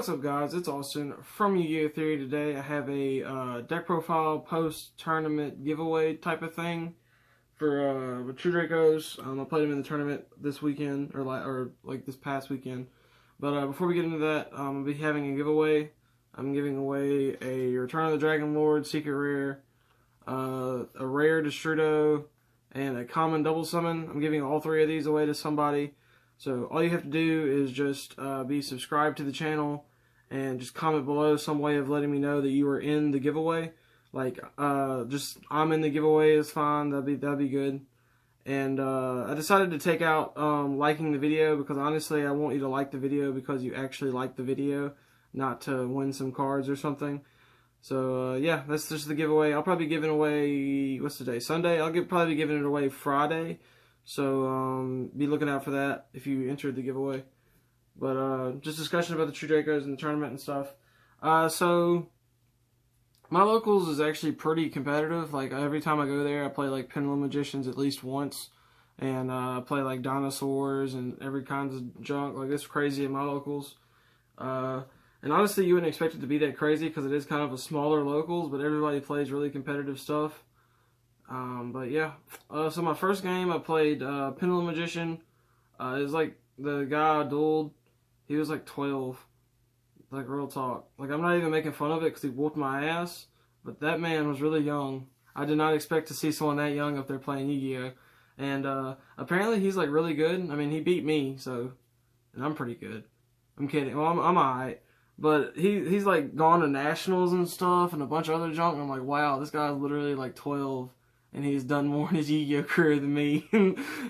What's up, guys? It's Austin from Yu-Gi-Oh! Theory. Today I have a deck profile post-tournament giveaway type of thing for True Dracos. I played them in the tournament this weekend, or like this past weekend. But before we get into that, I'll be having a giveaway. I'm giving away a Return of the Dragon Lord Secret Rare, a rare Destrudo, and a common double summon. I'm giving all three of these away to somebody. So all you have to do is just be subscribed to the channel and just comment below some way of letting me know that you are in the giveaway. Like just I'm in the giveaway is fine. That'd be good. And I decided to take out liking the video because honestly I want you to like the video because you actually like the video, not to win some cards or something. So yeah, that's just the giveaway. I'll probably be giving away, what's today? Sunday. Probably be giving it away Friday. So be looking out for that if you entered the giveaway. But just discussion about the True Dracos and the tournament and stuff. So my locals is actually pretty competitive. Like every time I go there, I play like Pendulum Magicians at least once, and I play like dinosaurs and every kinds of junk. Like it's crazy in my locals. And honestly, you wouldn't expect it to be that crazy because it is kind of a smaller locals, but everybody plays really competitive stuff. But yeah, so my first game I played Pendulum Magician. It was like the guy I dueled, he was like 12, like real talk. Like I'm not even making fun of it because he whooped my ass, but that man was really young. I did not expect to see someone that young up there playing Yu-Gi-Oh! And apparently he's like really good. I mean, he beat me, so, and I'm pretty good. I'm kidding. Well, I'm alright. But he's like gone to nationals and stuff and a bunch of other junk. And I'm like, wow, this guy's literally like 12. And he's done more in his Yu-Gi-Oh! Career than me.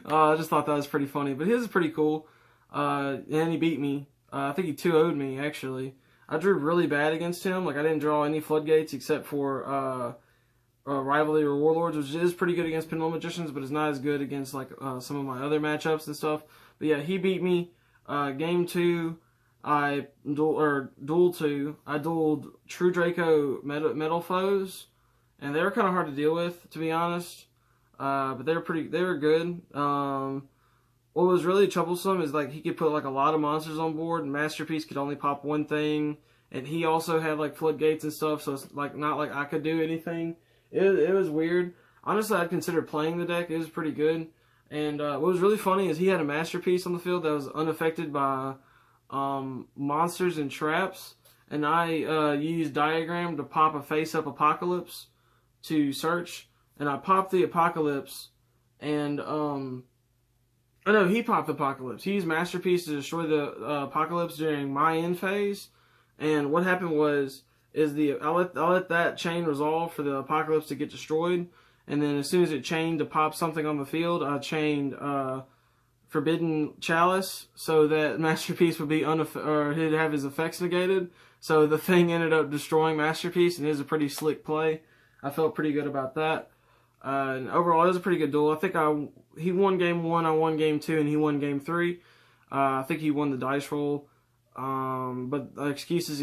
I just thought that was pretty funny. But his is pretty cool. And he beat me. I think he 2-0'd me, actually. I drew really bad against him. Like, I didn't draw any floodgates except for Rivalry or Warlords, which is pretty good against Pendulum Magicians, but it's not as good against, like, some of my other matchups and stuff. But, yeah, he beat me. Game 2, Duel 2, I dueled True Draco Metal Foes. And they were kind of hard to deal with, to be honest. But they were good. What was really troublesome is like he could put like a lot of monsters on board, and Masterpiece could only pop one thing. And he also had like floodgates and stuff, so it's like not like I could do anything. It was weird. Honestly, I'd consider playing the deck. It was pretty good. And what was really funny is he had a Masterpiece on the field that was unaffected by monsters and traps. And I used Diagram to pop a face-up Apocalypse to search, and I popped the Apocalypse, and oh no, he popped the Apocalypse. He used Masterpiece to destroy the Apocalypse during my end phase, and what happened was I let that chain resolve for the Apocalypse to get destroyed, and then as soon as it chained to pop something on the field, I chained Forbidden Chalice so that Masterpiece would be he'd have his effects negated. So the thing ended up destroying Masterpiece, and it was a pretty slick play. I felt pretty good about that. And overall, it was a pretty good duel. I think he won game 1, I won game 2, and he won game 3. I think he won the dice roll. But excuses,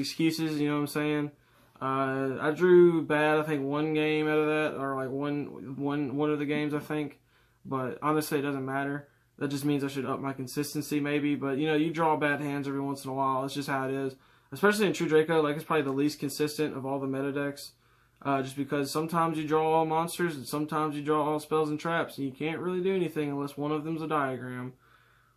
you know what I'm saying? I drew bad, I think, one game out of that, or like one of the games, I think. But honestly, it doesn't matter. That just means I should up my consistency, maybe. But, you know, you draw bad hands every once in a while. It's just how it is. Especially in True Draco, like, it's probably the least consistent of all the meta decks. Just because sometimes you draw all monsters and sometimes you draw all spells and traps, and you can't really do anything unless one of them's a diagram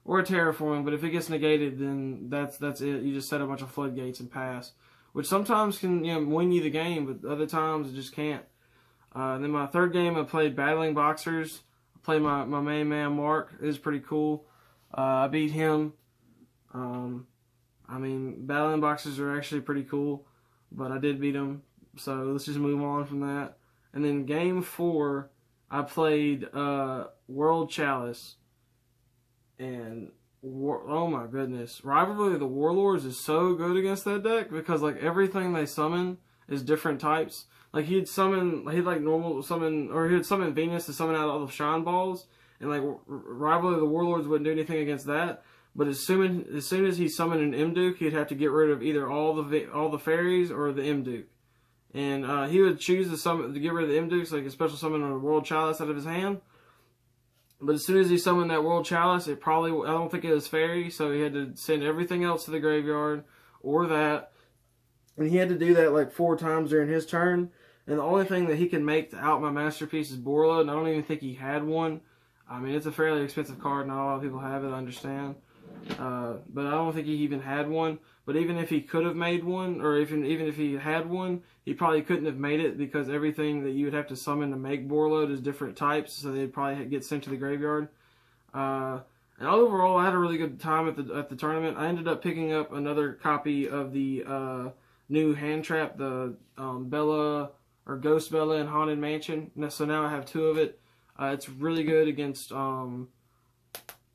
or a terraforming. But if it gets negated, then that's it. You just set a bunch of floodgates and pass, which sometimes can win you the game, but other times it just can't. Then my third game, I played Battling Boxers. I played my main man Mark. It was pretty cool. I beat him. I mean, Battling Boxers are actually pretty cool, but I did beat him. So let's just move on from that. And then game 4, I played World Chalice. And oh my goodness, Rivalry of the Warlords is so good against that deck because like everything they summon is different types. Like he'd summon Venus to summon out all the Shine Balls, and like Rivalry of the Warlords wouldn't do anything against that. But as soon as he summoned an Imduke, he'd have to get rid of either all the fairies or the Imduke. And he would choose to get rid of the Imdukes, like a special summon on a World Chalice out of his hand. But as soon as he summoned that World Chalice, I don't think it was fairy, so he had to send everything else to the graveyard, or that. And he had to do that like 4 times during his turn. And the only thing that he can make to out my Masterpiece is Borla, and I don't even think he had one. I mean, it's a fairly expensive card. Not a lot of people have it, I understand. But I don't think he even had one. But even if he could have made one, or even if he had one, he probably couldn't have made it because everything that you would have to summon to make Borla is different types, so they'd probably get sent to the graveyard. And overall, I had a really good time at the tournament. I ended up picking up another copy of the new hand trap, the Bella or Ghost Bella and Haunted Mansion. So now I have 2 of it. It's really good against a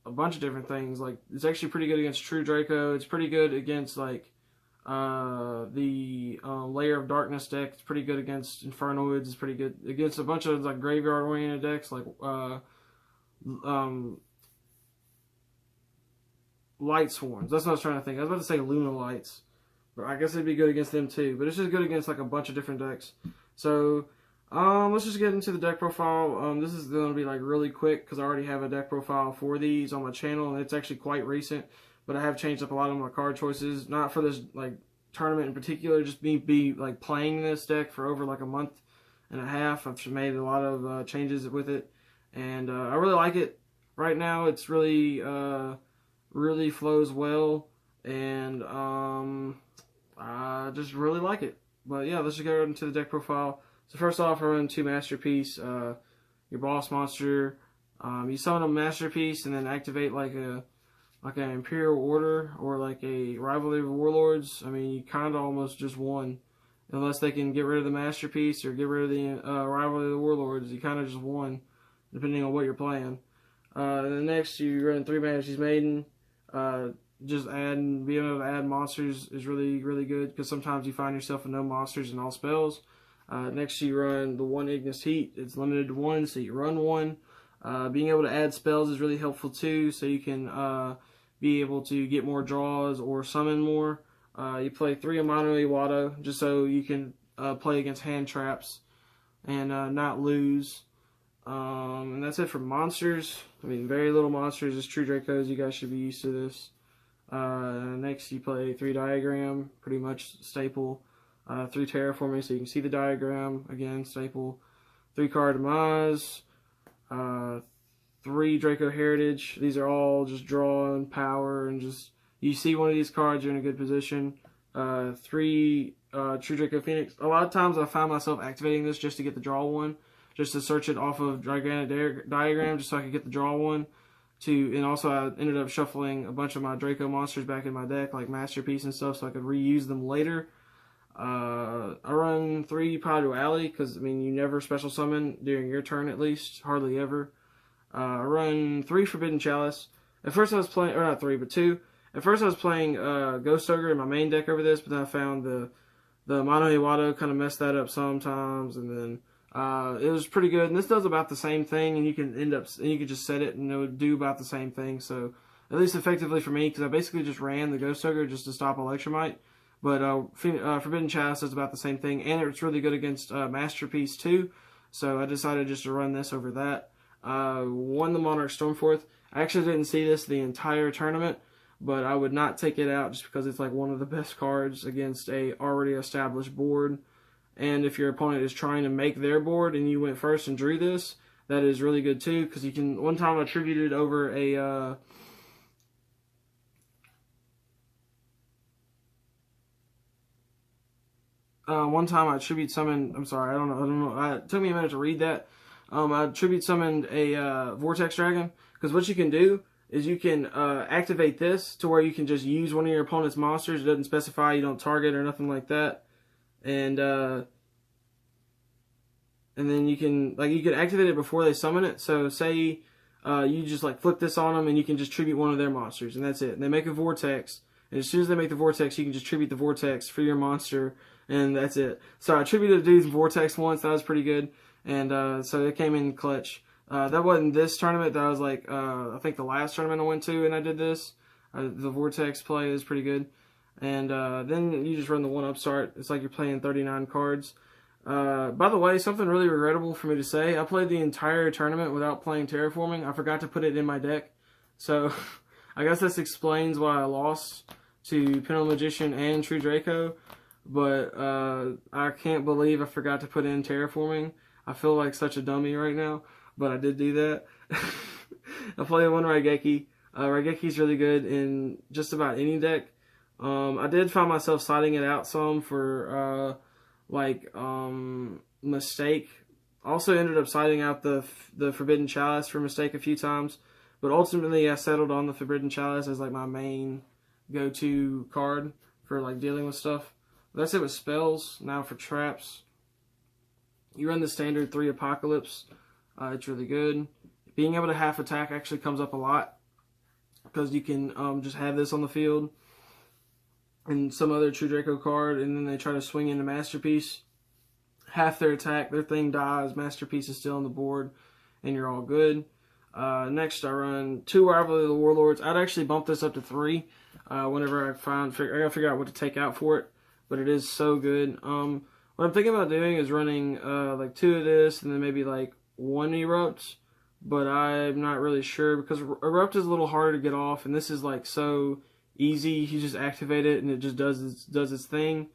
bunch of different things. Like, it's actually pretty good against True Draco. It's pretty good against like the Layer of Darkness deck. It's pretty good against Infernoids. It's pretty good against a bunch of like graveyard oriented decks like Light Swarms. That's what I was trying to think. I was about to say Luna Lights, but I guess it'd be good against them too. But it's just good against like a bunch of different decks. So let's just get into the deck profile. This is going to be like really quick because I already have a deck profile for these on my channel, and it's actually quite recent. But I have changed up a lot of my card choices, not for this like tournament in particular, just be like playing this deck for over like a month and a half. I've made a lot of changes with it, and I really like it. Right now, it's really really flows well, and I just really like it. But yeah, let's just go into the deck profile. So first off, I run 2 Masterpiece, your boss monster. You summon a Masterpiece and then activate like an Imperial Order or like a Rivalry of Warlords. I mean, you kind of almost just won. Unless they can get rid of the Masterpiece or get rid of the Rivalry of the Warlords, you kind of just won, depending on what you're playing. And then next, you run 3 Majesty's Maiden. Just being able to add monsters is really, really good because sometimes you find yourself with no monsters and all spells. Next, you run the 1 Ignis Heat. It's limited to 1, so you run 1. Being able to add spells is really helpful too, so you can be able to get more draws or summon more. You play 3 Amano Iwado just so you can play against hand traps and not lose. And that's it for monsters. I mean, very little monsters. It's True Dracos. You guys should be used to this. Next, you play 3 Diagram, pretty much staple. 3 Terraforming, so you can see the diagram. Again, staple. 3 Card Demise. 3 Draco Heritage. These are all just draw and power, and just you see one of these cards, you're in a good position. 3 True Draco Phoenix. A lot of times I find myself activating this just to get the draw one, just to search it off of Gigantic Diagram, just so I could get the draw one. And also I ended up shuffling a bunch of my Draco monsters back in my deck, like Masterpiece and stuff, so I could reuse them later. I run 3 Padu Alley because, I mean, you never special summon during your turn at least, hardly ever. I run 3 Forbidden Chalice. At first I was playing, or not 3, but 2. At first I was playing Ghost Ogre in my main deck over this, but then I found the Mono Iwado kind of messed that up sometimes, and then it was pretty good. And this does about the same thing, and you can just set it and it would do about the same thing. So at least effectively for me, because I basically just ran the Ghost Ogre just to stop Electromite. But Forbidden Chalice does about the same thing, and it's really good against Masterpiece too. So I decided just to run this over that. Won the Monarch Stormforth. I actually didn't see this the entire tournament, but I would not take it out just because it's like one of the best cards against a already established board. And if your opponent is trying to make their board and you went first and drew this, that is really good too, because you can. One time I attributed over a one time I tribute summoned. I'm sorry, I don't know. It took me a minute to read that. I tribute summoned a Vortex Dragon, because what you can do is you can activate this to where you can just use one of your opponent's monsters. It doesn't specify you don't target or nothing like that, and then you can activate it before they summon it. So say you just like flip this on them, and you can just tribute one of their monsters, and that's it. And they make a Vortex, and as soon as they make the Vortex, you can just tribute the Vortex for your monster. And that's it. So I attributed a dude's Vortex once. That was pretty good. And so it came in clutch. That wasn't this tournament. That was like, I think the last tournament I went to and I did this. The Vortex play is pretty good. And then you just run the 1-up start. It's like you're playing 39 cards. By the way, something really regrettable for me to say. I played the entire tournament without playing Terraforming. I forgot to put it in my deck. So I guess this explains why I lost. to Pendulum Magician and True Draco, but I can't believe I forgot to put in Terraforming. I feel like such a dummy right now, but I did do that. I played one Raigeki. Raigeki's really good in just about any deck. I did find myself siding it out some for Mistake. Also ended up siding out the Forbidden Chalice for Mistake a few times, but ultimately I settled on the Forbidden Chalice as like my main go-to card for like dealing with stuff. That's it with spells. Now for traps, you run the standard 3 Apocalypse. It's really good. Being able to half attack actually comes up a lot because you can just have this on the field and some other True Draco card, and then they try to swing into Masterpiece. Half their attack, their thing dies, Masterpiece is still on the board, and you're all good. Next, I run 2 Rivalry of the Warlords. I'd actually bump this up to 3 whenever I gotta figure out what to take out for it, but it is so good. What I'm thinking about doing is running like 2 of this and then maybe like 1 Erupt, but I'm not really sure because Erupt is a little harder to get off, and this is like so easy. You just activate it and it just does its thing.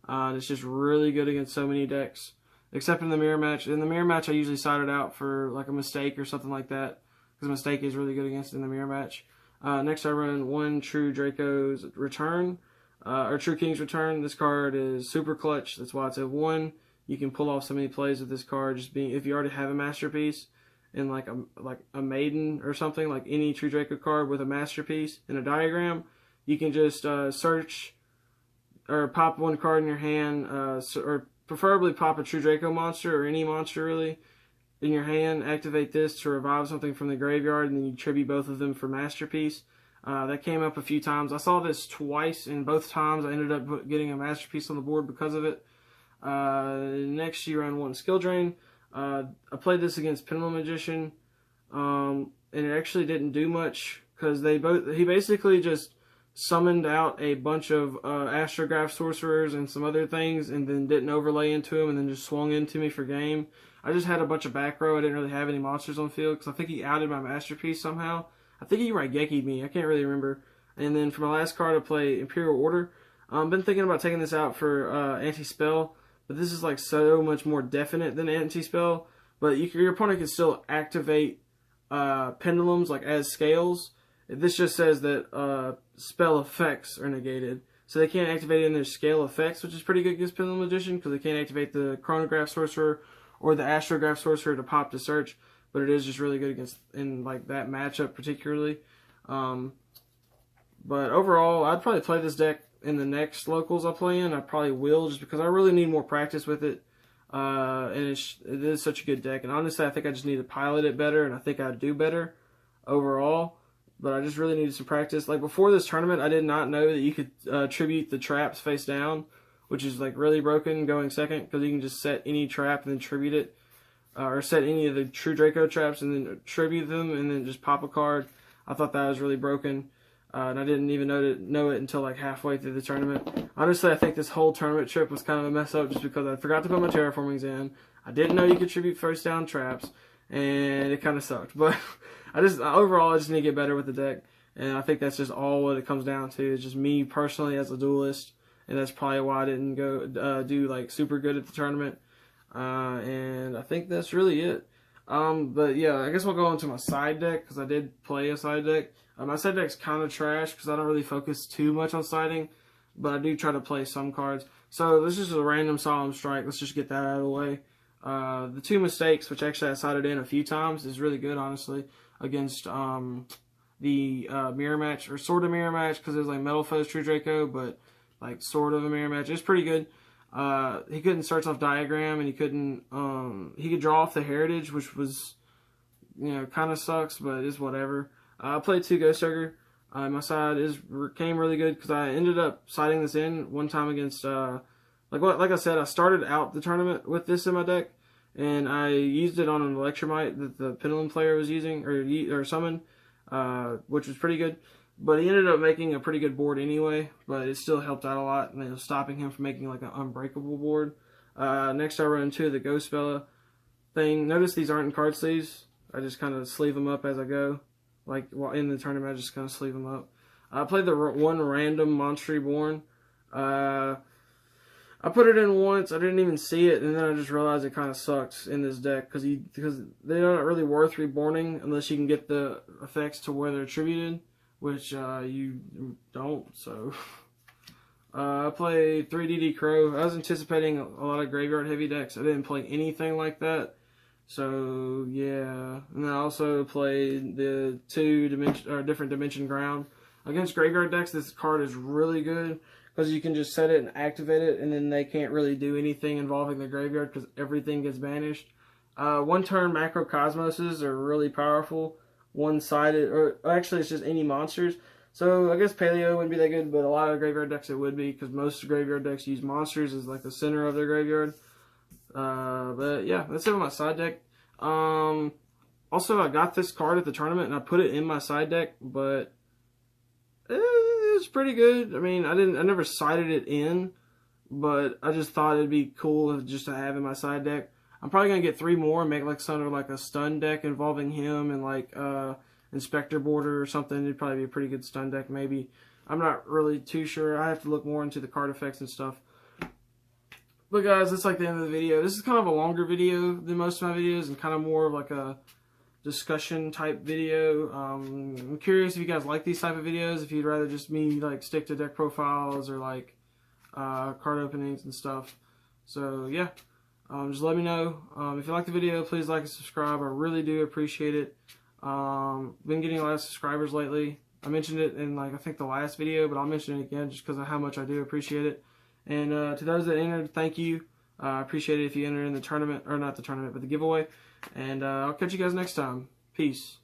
It's just really good against so many decks, except in the mirror match. In the mirror match, I usually side it out for like a Mistake or something like that, because Mistake is really good against it in the mirror match. Next, I run 1 True Draco's Return, or True King's Return. This card is super clutch. That's why it's a 1. You can pull off so many plays with this card. Just being, if you already have a Masterpiece and like a Maiden or something, like any True Draco card with a Masterpiece and a diagram, you can just search or pop 1 card in your hand, or preferably pop a True Draco monster or any monster really in your hand. Activate this to revive something from the graveyard, and then you tribute both of them for Masterpiece. That came up a few times. I saw this twice, and both times I ended up getting a Masterpiece on the board because of it. Next, you run 1 Skill Drain. I played this against Pendulum Magician, and it actually didn't do much because he basically just summoned out a bunch of Astrograph Sorcerers and some other things, and then didn't overlay into him, and then just swung into me for game. I just had a bunch of back row. I didn't really have any monsters on field because I think he outed my Masterpiece somehow. I think he Raigeki'd me. I can't really remember. And then for my last card, I play Imperial Order. I've been thinking about taking this out for Anti-Spell, but this is like so much more definite than Anti-Spell. But your opponent can still activate pendulums like as scales. This just says that spell effects are negated. So they can't activate in their scale effects, which is pretty good against Pendulum Magician because they can't activate the Chronograph Sorcerer or the Astrograph Sorcerer to pop to search. But it is just really good against in like that matchup particularly. But overall, I'd probably play this deck in the next locals I play in. I probably will, just because I really need more practice with it. And it is such a good deck. And honestly, I think I just need to pilot it better, and I think I'd do better overall. But I just really needed some practice. Like before this tournament, I did not know that you could tribute the traps face down, which is like really broken going second, because you can just set any trap and then tribute it. Or set any of the True Draco traps and then tribute them and then just pop a card. I thought that was really broken. And I didn't even know it until like halfway through the tournament. Honestly, I think this whole tournament trip was kind of a mess up just because I forgot to put my terraformings in. I didn't know you could tribute first down traps, and it kind of sucked. But overall, I just need to get better with the deck. And I think that's just all what it comes down to. It's just me personally as a duelist. And that's probably why I didn't go do like super good at the tournament. And I think that's really it. But yeah, I guess we'll go into my side deck, because I did play a side deck. My side deck's kind of trash because I don't really focus too much on siding, but I do try to play some cards. So this is a random Solemn Strike. Let's just get that out of the way. The 2 Mistakes, which actually I sided in a few times, is really good, honestly, against the mirror match, or sort of mirror match, because it was like Metal Foes True Draco, but like sort of a mirror match. It's pretty good. He couldn't search off Diagram, and he could draw off the Heritage, which was, kind of sucks, but it's whatever. I played 2 Ghost Ogre. My side came really good because I ended up siding this in one time against, like I said, I started out the tournament with this in my deck, and I used it on an Electromite that the Pendulum player was using, or summoned, which was pretty good. But he ended up making a pretty good board anyway, but it still helped out a lot, and it was stopping him from making like an unbreakable board. Next I run 2 of the Ghost Bella thing. Notice these aren't in card sleeves. I just kind of sleeve them up as I go. Like while in the tournament, I just kind of sleeve them up. I played the one random Monster Reborn. I put it in once. I didn't even see it, and then I just realized it kind of sucks in this deck because they're not really worth reborning unless you can get the effects to where they're attributed, which you don't. So I played 3DD Crow. I was anticipating a lot of graveyard heavy decks. I didn't play anything like that. So yeah, and I also played the different dimension ground against graveyard decks. This card is really good because you can just set it and activate it, and then they can't really do anything involving the graveyard because everything gets banished. One-turn Macrocosmoses are really powerful. One-sided, or actually it's just any monsters. So I guess Paleo wouldn't be that good, but a lot of graveyard decks it would be because most graveyard decks use monsters as like the center of their graveyard. But yeah, that's it with my side deck. Also, I got this card at the tournament and I put it in my side deck, but it's pretty good. I mean, I never sided it in, but I just thought it'd be cool just to have in my side deck. I'm probably gonna get 3 more and make like sort of like a stun deck involving him and like Inspector Border or something. It'd probably be a pretty good stun deck, maybe. I'm not really too sure. I have to look more into the card effects and stuff. But guys, that's like the end of the video. This is kind of a longer video than most of my videos and kind of more of like a discussion type video. I'm curious if you guys like these type of videos, if you'd rather just me like stick to deck profiles or like card openings and stuff. So yeah, just let me know. If you like the video, please like and subscribe. I really do appreciate it. Been getting a lot of subscribers lately. I mentioned it in like I think the last video, but I'll mention it again just because of how much I do appreciate it. And to those that entered, thank you. I appreciate it if you enter in the tournament, or not the tournament, but the giveaway. And I'll catch you guys next time. Peace.